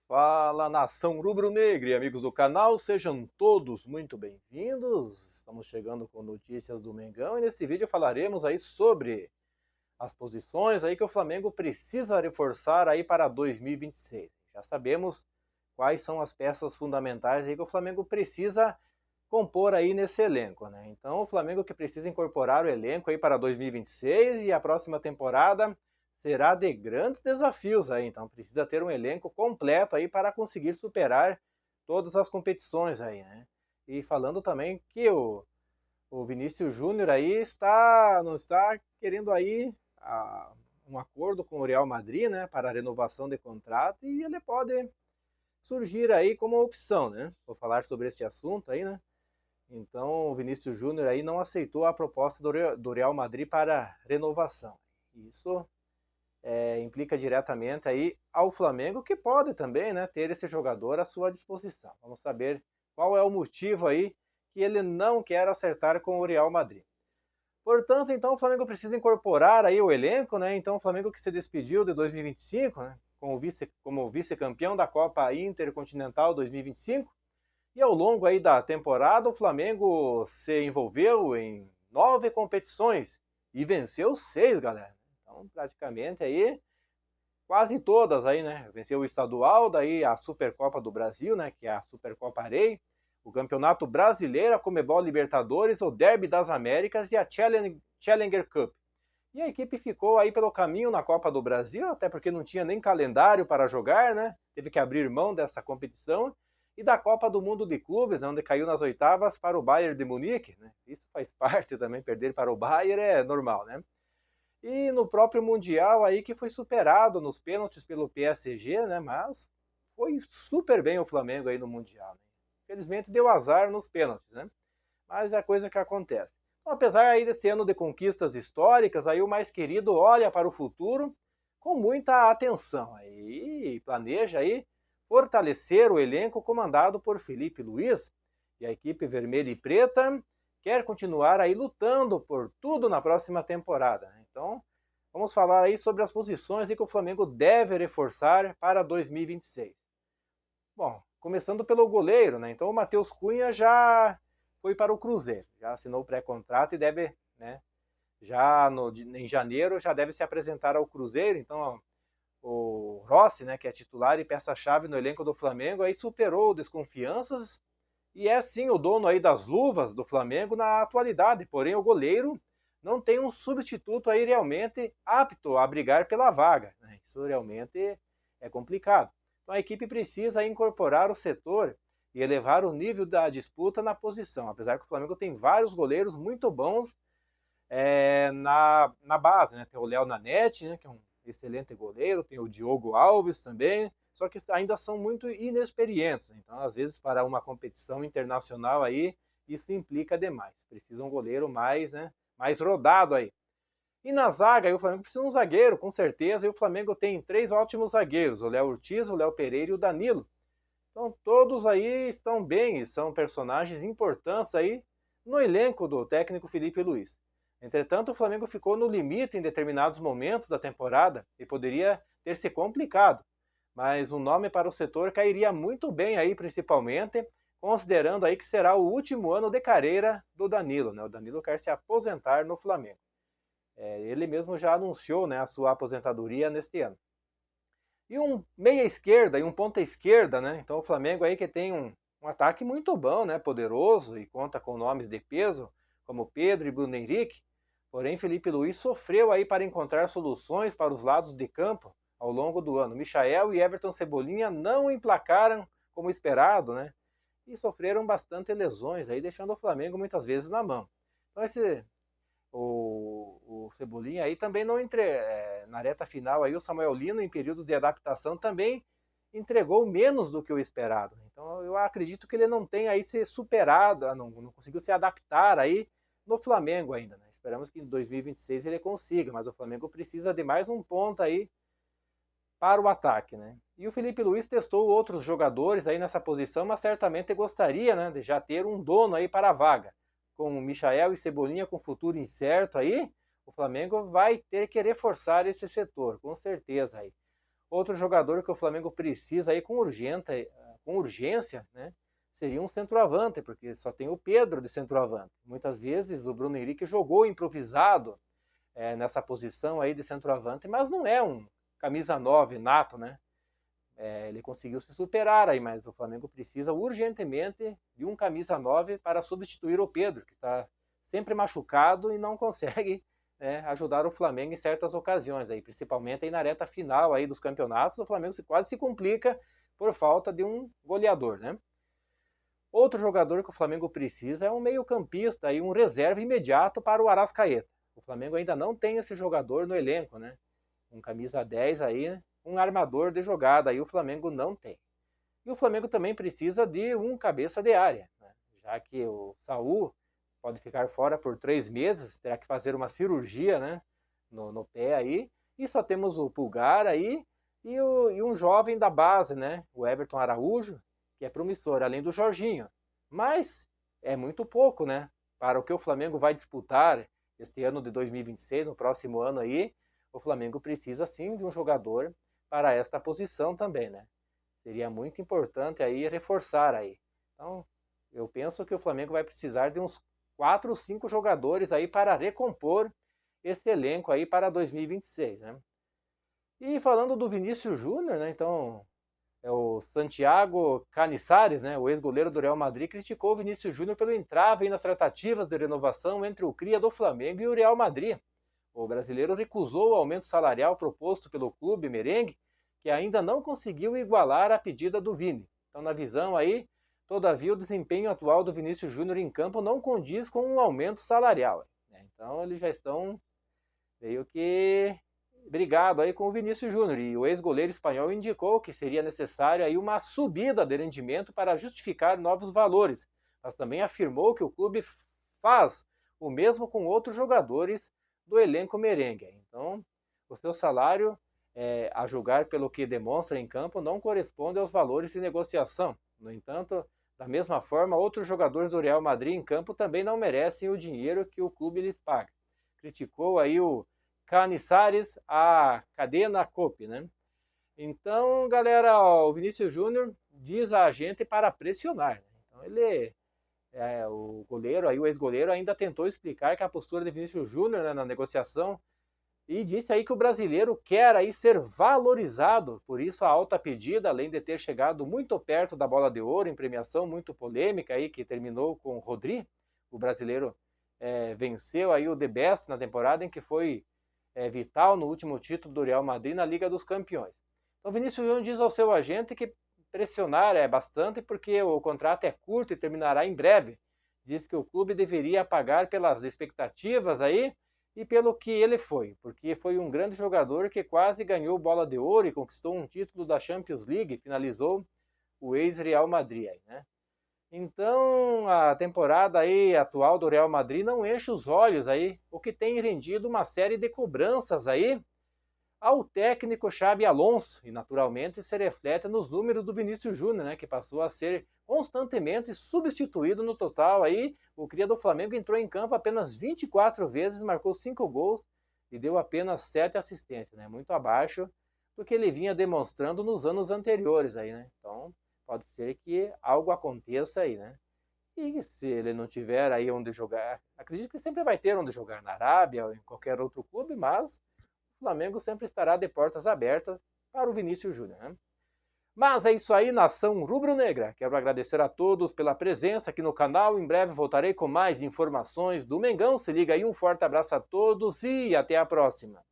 Fala, nação rubro-negra e amigos do canal, sejam todos muito bem-vindos. Estamos chegando com notícias do Mengão e nesse vídeo falaremos aí sobre as posições aí que o Flamengo precisa reforçar aí para 2026. Já sabemos quais são as peças fundamentais aí que o Flamengo precisa compor aí nesse elenco, né? Então o Flamengo que precisa incorporar o elenco aí para 2026 e a próxima temporada será de grandes desafios aí, então precisa ter um elenco completo aí para conseguir superar todas as competições aí, né? E falando também que o Vinícius Júnior aí não está querendo aí um acordo com o Real Madrid, né, para a renovação de contrato e ele pode surgir aí como opção, né? Vou falar sobre este assunto aí, né? Então, o Vinícius Júnior aí não aceitou a proposta do Real Madrid para renovação. Isso implica diretamente aí ao Flamengo, que pode também, né, ter esse jogador à sua disposição. Vamos saber qual é o motivo aí que ele não quer acertar com o Real Madrid. Portanto, então o Flamengo precisa incorporar aí o elenco, né? Então o Flamengo que se despediu de 2025, né, como vice-campeão da Copa Intercontinental 2025, e ao longo aí da temporada, o Flamengo se envolveu em 9 competições e venceu 6, galera. Então, praticamente aí, quase todas aí, né? Venceu o estadual, daí a Supercopa do Brasil, né? Que é a Supercopa Arei, o Campeonato Brasileiro, a Comebol Libertadores, o Derby das Américas e a Challenger Cup. E a equipe ficou aí pelo caminho na Copa do Brasil, até porque não tinha nem calendário para jogar, né? Teve que abrir mão dessa competição e da Copa do Mundo de Clubes, onde caiu nas oitavas para o Bayern de Munique, né? Isso faz parte também, perder para o Bayern é normal, né? E no próprio Mundial aí que foi superado nos pênaltis pelo PSG, né? Mas foi super bem o Flamengo aí no Mundial, né? Infelizmente deu azar nos pênaltis, né? Mas é a coisa que acontece. Então, apesar aí desse ano de conquistas históricas, aí o mais querido olha para o futuro com muita atenção aí, planeja aí fortalecer o elenco comandado por Felipe Luiz, e a equipe vermelha e preta quer continuar aí lutando por tudo na próxima temporada. Então, vamos falar aí sobre as posições que o Flamengo deve reforçar para 2026. Bom, começando pelo goleiro, né? Então o Matheus Cunha já foi para o Cruzeiro, já assinou o pré-contrato e deve, né, em janeiro já deve se apresentar ao Cruzeiro. Então ó, o Rossi, né, que é titular e peça-chave no elenco do Flamengo, aí superou desconfianças e é sim o dono aí das luvas do Flamengo na atualidade. Porém, o goleiro não tem um substituto aí realmente apto a brigar pela vaga, né? Isso realmente é complicado. Então a equipe precisa incorporar o setor e elevar o nível da disputa na posição, apesar que o Flamengo tem vários goleiros muito bons na base, né? Tem o Léo Nanete, né, que é um excelente goleiro, tem o Diogo Alves também, só que ainda são muito inexperientes. Então, às vezes, para uma competição internacional aí, isso implica demais. Precisa um goleiro mais, né, mais rodado aí. E na zaga, aí, o Flamengo precisa de um zagueiro, com certeza, e o Flamengo tem 3 ótimos zagueiros, o Léo Ortiz, o Léo Pereira e o Danilo. Então, todos aí estão bem e são personagens importantes aí no elenco do técnico Felipe Luiz. Entretanto, o Flamengo ficou no limite em determinados momentos da temporada e poderia ter se complicado, mas um nome para o setor cairia muito bem aí, principalmente considerando aí que será o último ano de carreira do Danilo, né? O Danilo quer se aposentar no Flamengo. Ele mesmo já anunciou, né, a sua aposentadoria neste ano. E um meia esquerda e um ponta esquerda, né? Então o Flamengo aí que tem um ataque muito bom, né? Poderoso e conta com nomes de peso como Pedro e Bruno Henrique. Porém, Felipe Luiz sofreu aí para encontrar soluções para os lados de campo ao longo do ano. Michael e Everton Cebolinha não emplacaram como esperado, né? E sofreram bastante lesões aí, deixando o Flamengo muitas vezes na mão. Então o Cebolinha aí também não na reta final aí o Samuel Lino em períodos de adaptação também entregou menos do que o esperado. Então eu acredito que ele não tem aí se superado, não conseguiu se adaptar aí no Flamengo ainda, né? Esperamos que em 2026 ele consiga, mas o Flamengo precisa de mais um ponta aí para o ataque, né? E o Felipe Luiz testou outros jogadores aí nessa posição, mas certamente gostaria, né, de já ter um dono aí para a vaga. Com o Michael e Cebolinha com futuro incerto aí, o Flamengo vai ter que reforçar esse setor, com certeza aí. Outro jogador que o Flamengo precisa aí com urgência, né, seria um centroavante, porque só tem o Pedro de centroavante. Muitas vezes o Bruno Henrique jogou improvisado nessa posição aí de centroavante, mas não é um camisa 9 nato, né? Ele conseguiu se superar aí, mas o Flamengo precisa urgentemente de um camisa 9 para substituir o Pedro, que está sempre machucado e não consegue ajudar o Flamengo em certas ocasiões, aí, principalmente aí na reta final aí dos campeonatos, o Flamengo quase se complica por falta de um goleador, né? Outro jogador que o Flamengo precisa é um meio-campista e um reserva imediato para o Arrascaeta. O Flamengo ainda não tem esse jogador no elenco, né? Um camisa 10 aí, um armador de jogada aí o Flamengo não tem. E o Flamengo também precisa de um cabeça de área, né? Já que o Saul pode ficar fora por 3 meses, terá que fazer uma cirurgia, né, no pé aí, e só temos o Pulgar aí e um jovem da base, né, o Everton Araújo, que é promissor, além do Jorginho. Mas é muito pouco, né, para o que o Flamengo vai disputar este ano de 2026, no próximo ano aí, o Flamengo precisa sim de um jogador para esta posição também, né. Seria muito importante aí reforçar aí. Então, eu penso que o Flamengo vai precisar de uns 4 ou 5 jogadores aí para recompor esse elenco aí para 2026, né? E falando do Vinícius Júnior, né? Então, o Santiago Canizares, né, o ex-goleiro do Real Madrid, criticou o Vinícius Júnior pelo entrave nas tratativas de renovação entre o cria do Flamengo e o Real Madrid. O brasileiro recusou o aumento salarial proposto pelo clube merengue, que ainda não conseguiu igualar a pedida do Vini. Então, na visão aí, todavia, o desempenho atual do Vinícius Júnior em campo não condiz com um aumento salarial, né? Então, eles já estão meio que brigado aí com o Vinícius Júnior, e o ex-goleiro espanhol indicou que seria necessário aí uma subida de rendimento para justificar novos valores, mas também afirmou que o clube faz o mesmo com outros jogadores do elenco merengue. Então, o seu salário, a julgar pelo que demonstra em campo, não corresponde aos valores de negociação. No entanto, da mesma forma, outros jogadores do Real Madrid em campo também não merecem o dinheiro que o clube lhes paga. Criticou aí o Canizares a Cadena Cope, né? Então, galera, ó, o Vinícius Júnior diz a gente para pressionar, né? Então, o goleiro, aí, o ex-goleiro, ainda tentou explicar que a postura de Vinícius Júnior, né, na negociação, e disse aí que o brasileiro quer aí ser valorizado, por isso a alta pedida, além de ter chegado muito perto da Bola de Ouro, em premiação muito polêmica aí, que terminou com o Rodri. O brasileiro venceu aí o The Best na temporada, em que foi vital no último título do Real Madrid na Liga dos Campeões. Então Vinícius Júnior diz ao seu agente que pressionar é bastante porque o contrato é curto e terminará em breve. Diz que o clube deveria pagar pelas expectativas aí e pelo que ele foi, porque foi um grande jogador que quase ganhou Bola de Ouro e conquistou um título da Champions League, finalizou o ex-Real Madrid aí, né? Então, a temporada aí atual do Real Madrid não enche os olhos aí, o que tem rendido uma série de cobranças aí ao técnico Xabi Alonso, e naturalmente se reflete nos números do Vinícius Júnior, né, que passou a ser constantemente substituído. No total aí, o cria do Flamengo entrou em campo apenas 24 vezes, marcou 5 gols e deu apenas 7 assistências, né, muito abaixo do que ele vinha demonstrando nos anos anteriores aí, né? Então, pode ser que algo aconteça aí, né? E se ele não tiver aí onde jogar, acredito que sempre vai ter onde jogar na Arábia ou em qualquer outro clube, mas o Flamengo sempre estará de portas abertas para o Vinícius Júnior, né? Mas é isso aí, nação rubro-negra. Quero agradecer a todos pela presença aqui no canal. Em breve voltarei com mais informações do Mengão. Se liga aí, um forte abraço a todos e até a próxima.